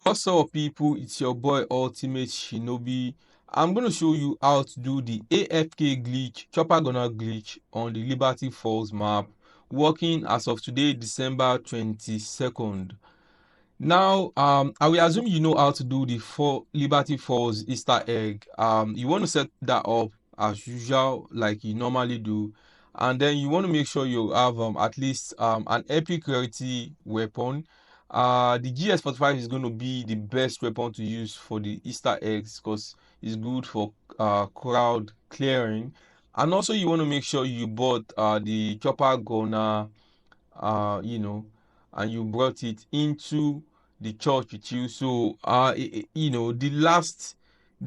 What's up, people? It's your boy Ultimate Shinobi. I'm going to show you how to do the AFK glitch, chopper gunner glitch on the Liberty Falls map, working as of today, December 22nd. Now, I will assume you know how to do the Liberty Falls Easter egg. You want to set that up as usual, like you normally do, and then you want to make sure you have at least an epic rarity weapon. The GS45 is going to be the best weapon to use for the Easter eggs because it's good for crowd clearing, and also you want to make sure you bought the chopper gunner, you know, and you brought it into the church with you. So, the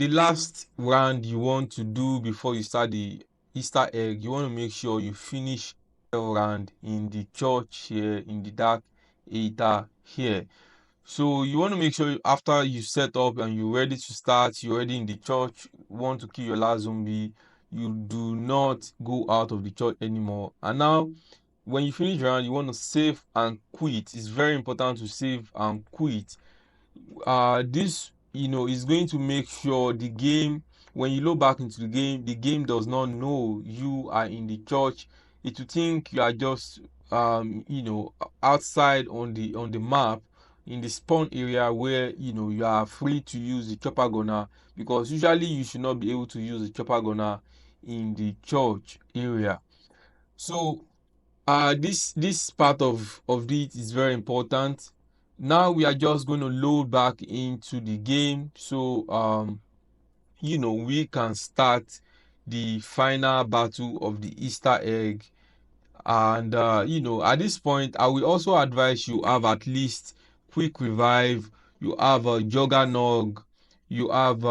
last round you want to do before you start the Easter egg, you want to make sure you finish the round in the church here, in the dark eater here. So you want to make sure after you set up and you're ready to start, you're ready in the church, want to kill your last zombie, you do not go out of the church anymore. And now when you finish round, you want to save and quit. It's very important to save and quit. This is going to make sure the game, when you load back into the game does not know you are in the church. It will think you are just outside on the map in the spawn area where you are free to use the chopper gunner, because usually you should not be able to use the chopper gunner in the church area. So this part of it is very important. Now we are just going to load back into the game, so we can start the final battle of the Easter egg. And at this point, I will also advise you have at least quick revive, you have a juggernog, you have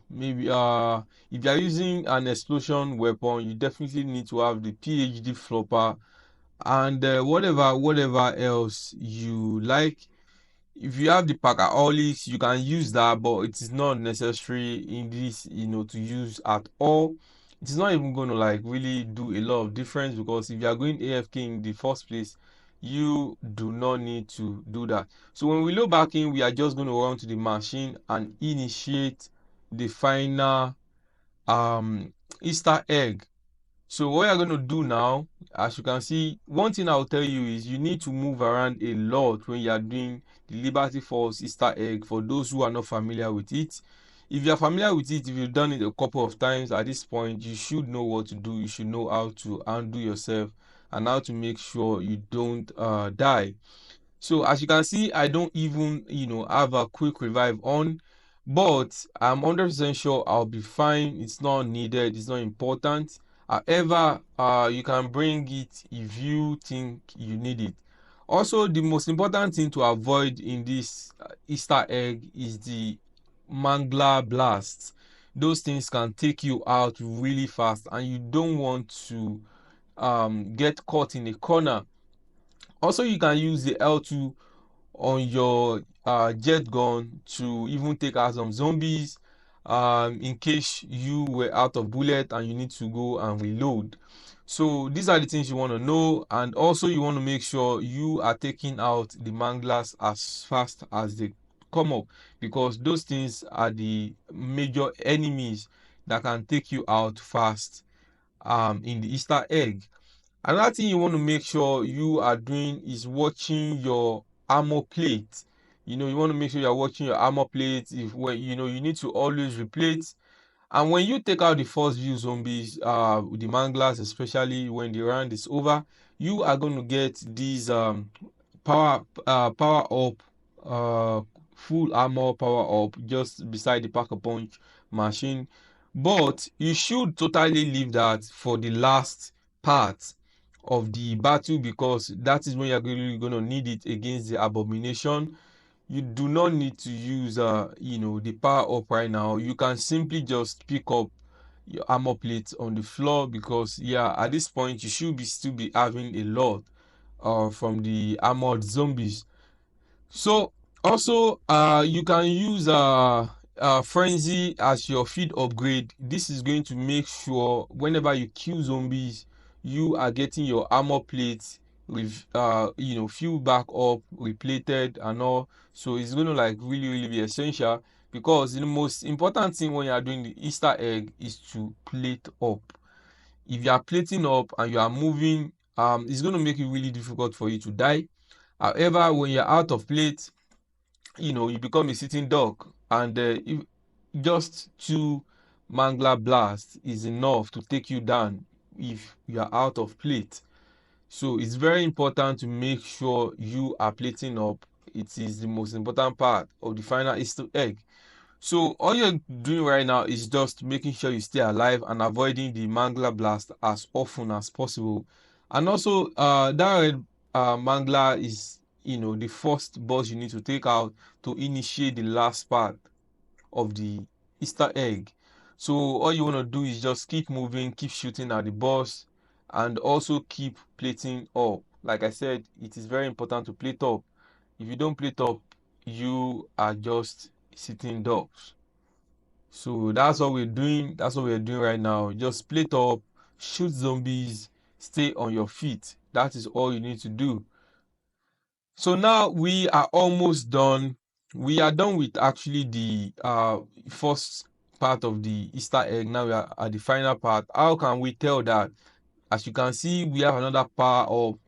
maybe if you are using an explosion weapon, you definitely need to have the PhD flopper, and whatever else you like. If you have the Packaholics, you can use that, but it is not necessary in this, to use at all. It is not even going to like really do a lot of difference, because if you are going AFK in the first place, you do not need to do that. So when we load back in, we are just going to run to the machine and initiate the final Easter egg. So what you're going to do now, as you can see, one thing I'll tell you is you need to move around a lot when you are doing the Liberty Falls Easter egg, for those who are not familiar with it. If you are familiar with it, if you've done it a couple of times at this point, you should know what to do. You should know how to undo yourself and how to make sure you don't die. So as you can see, I don't even, have a quick revive on, but I'm 100% sure I'll be fine. It's not needed. It's not important. However, you can bring it if you think you need it. Also, the most important thing to avoid in this Easter egg is the mangler blasts. Those things can take you out really fast, and you don't want to get caught in a corner. Also, you can use the L2 on your jet gun to even take out some zombies, in case you were out of bullet and you need to go and reload. So these are the things you want to know, and also you want to make sure you are taking out the manglers as fast as they come up, because those things are the major enemies that can take you out fast in the Easter egg. Another thing you want to make sure you are doing is watching your armor plate. You want to make sure you're watching your armor plate. If when you need to always replate. And when you take out the first few zombies, with the manglers, especially when the round is over, you are going to get these power up, uh full armor power up just beside the pack a punch machine. But you should totally leave that for the last part of the battle, because that is when you're really going to need it against the abomination. You do not need to use the power up right now. You can simply just pick up your armor plate on the floor, because yeah, at this point you should be still be having a lot from the armored zombies. So also, you can use frenzy as your feed upgrade. This is going to make sure whenever you kill zombies, you are getting your armor plates fill back up, replated and all. So it's going to like really be essential, because the most important thing when you are doing the Easter egg is to plate up. If you are plating up and you are moving, it's going to make it really difficult for you to die. However, when you're out of plate, you become a sitting duck, and if just two mangler blasts is enough to take you down if you are out of plate. So it's very important to make sure you are plating up. It is the most important part of the final Easter egg. So all you're doing right now is just making sure you stay alive and avoiding the mangler blast as often as possible. And also, that red mangler is, the first boss you need to take out to initiate the last part of the Easter egg. So all you want to do is just keep moving, keep shooting at the boss, and also keep plating up. Like I said, it is very important to plate up. If you don't plate up, you are just sitting ducks. So that's what we're doing. That's what we're doing right now. Just plate up, shoot zombies, stay on your feet. That is all you need to do. So now we are almost done. We are done with actually the first part of the Easter egg. Now we are at the final part. How can we tell that? As you can see, we have another pair of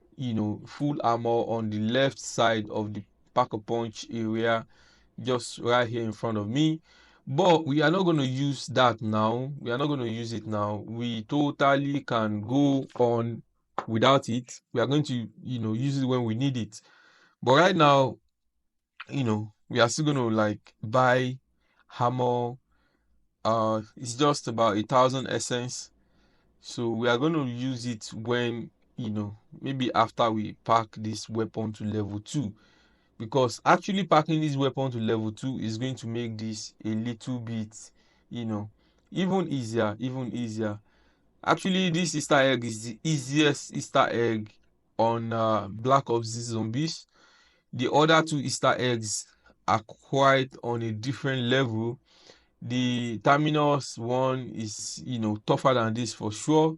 full armor on the left side of the pack a punch area, just right here in front of me. But we are not going to use that now. We are not going to use it now. We totally can go on without it. We are going to use it when we need it. But right now, we are still going to like buy hammer. It's just about 1,000 essence. So we are going to use it when, maybe after we pack this weapon to level 2. Because actually packing this weapon to level 2 is going to make this a little bit, even easier. Actually, this Easter egg is the easiest Easter egg on Black Ops Zombies. The other two Easter eggs are quite on a different level. The Terminus one is, tougher than this for sure.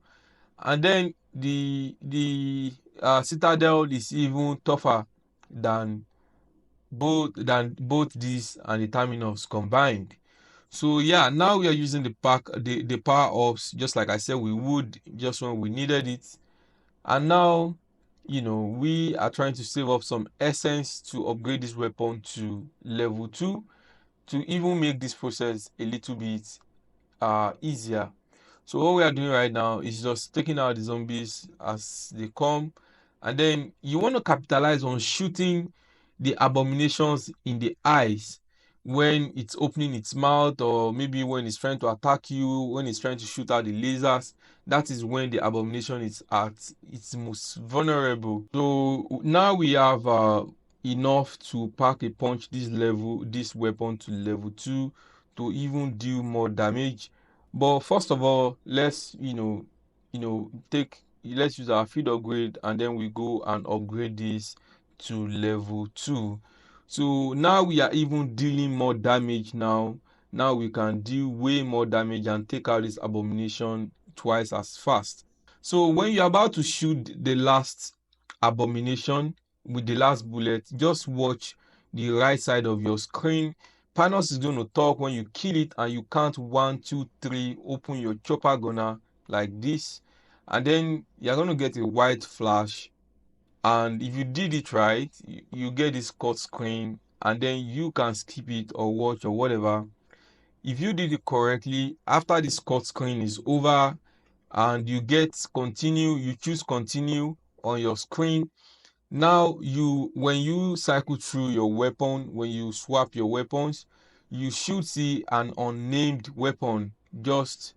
And then the Citadel is even tougher than both these and the Terminus combined. So yeah, now we are using the power ups just like I said we would just when we needed it. And now, we are trying to save up some essence to upgrade this weapon to level 2 to even make this process a little bit easier. So what we are doing right now is just taking out the zombies as they come, and then you want to capitalize on shooting the abominations in the eyes when it's opening its mouth, or maybe when it's trying to attack you, when it's trying to shoot out the lasers. That is when the abomination is at its most vulnerable. So now we have enough to pack a punch this weapon to level 2 to even deal more damage. But first of all, let's let's use our field upgrade, and then we go and upgrade this to level 2. So now we are even dealing more damage now. Now we can deal way more damage and take out this abomination twice as fast. So when you're about to shoot the last abomination with the last bullet, just watch the right side of your screen. Panos is going to talk when you kill it, and you count 1, 2, 3, open your chopper gunner like this, and then you're going to get a white flash. And if you did it right, you get this cut screen, and then you can skip it or watch or whatever. If you did it correctly, after this cut screen is over and you choose continue on your screen. Now when you cycle through your weapon, when you swap your weapons, you should see an unnamed weapon just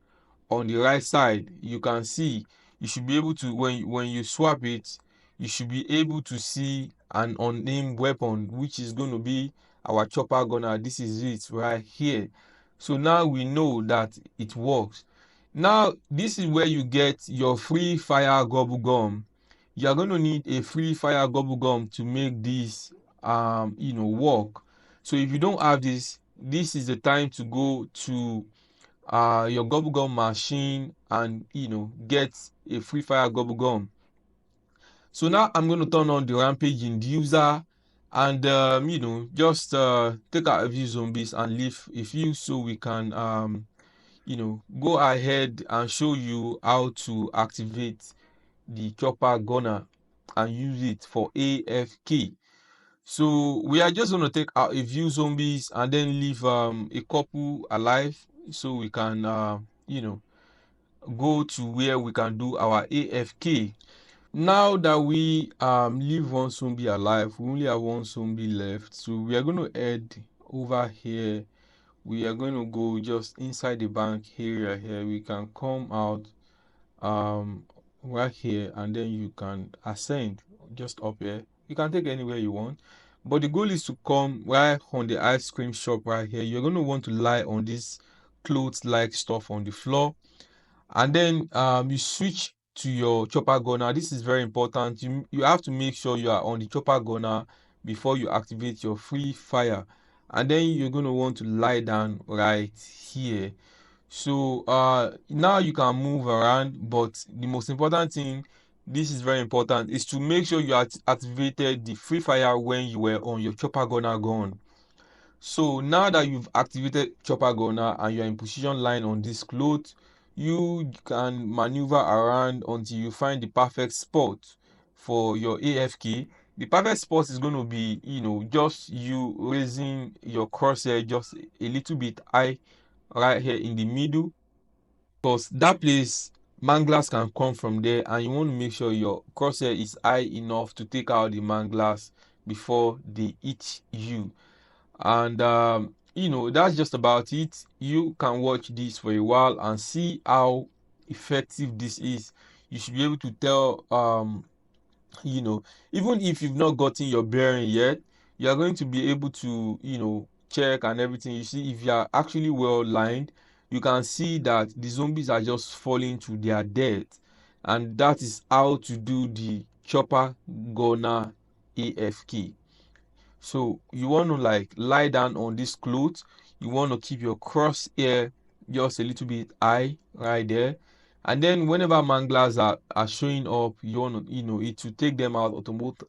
on the right side. You can see, you should be able to, when you swap it, you should be able to see an unnamed weapon, which is going to be our chopper gunner. This is it right here. So now we know that it works. Now this is where you get your free fire gobble gum. You are going to need a free fire gobble gum to make this work. So if you don't have this, this is the time to go to your gobble gum machine and get a free fire gobble gum. So now I'm going to turn on the rampage inducer and just take out a few zombies and leave a few so we can go ahead and show you how to activate the chopper gunner and use it for AFK. So we are just going to take out a few zombies and then leave a couple alive so we can go to where we can do our AFK. Now that we leave one zombie alive, we only have one zombie left. So we are going to head over here. We are going to go just inside the bank area here. We can come out um right here and then you can ascend just up here. You can take anywhere you want, but the goal is to come right on the ice cream shop right here. You're going to want to lie on this clothes like stuff on the floor, and then you switch to your chopper gunner. This is very important. You have to make sure you are on the chopper gunner before you activate your free fire, and then you're going to want to lie down right here. So now you can move around, but the most important thing, this is very important, is to make sure you activated the free fire when you were on your chopper gunner gun. So now that you've activated chopper gunner and you're in position line on this cloth, you can maneuver around until you find the perfect spot for your AFK. The perfect spot is going to be, just you raising your crosshair just a little bit high right here in the middle, because that place manglers can come from there, and you want to make sure your crosshair is high enough to take out the manglers before they hit you. And that's just about it. You can watch this for a while and see how effective this is. You should be able to tell you know even if you've not gotten your bearing yet, you are going to be able to check and everything. You see, if you are actually well lined, you can see that the zombies are just falling to their death, and that is how to do the chopper gunner AFK. So you want to like lie down on this cloth. You want to keep your crosshair just a little bit high right there. And then whenever manglers are showing up, you want to, it to take them out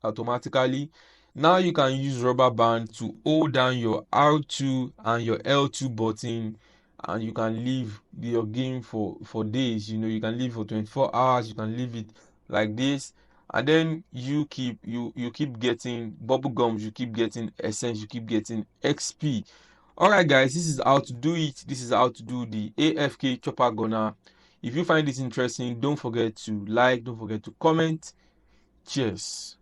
automatically. Now you can use rubber band to hold down your R2 and your L2 button, and you can leave your game for days. You can leave for 24 hours, you can leave it like this, and then you keep getting bubble gums, you keep getting essence, you keep getting XP. All right, guys, this is how to do it. This is how to do the AFK chopper gunner. If you find this interesting, don't forget to like, don't forget to comment. Cheers.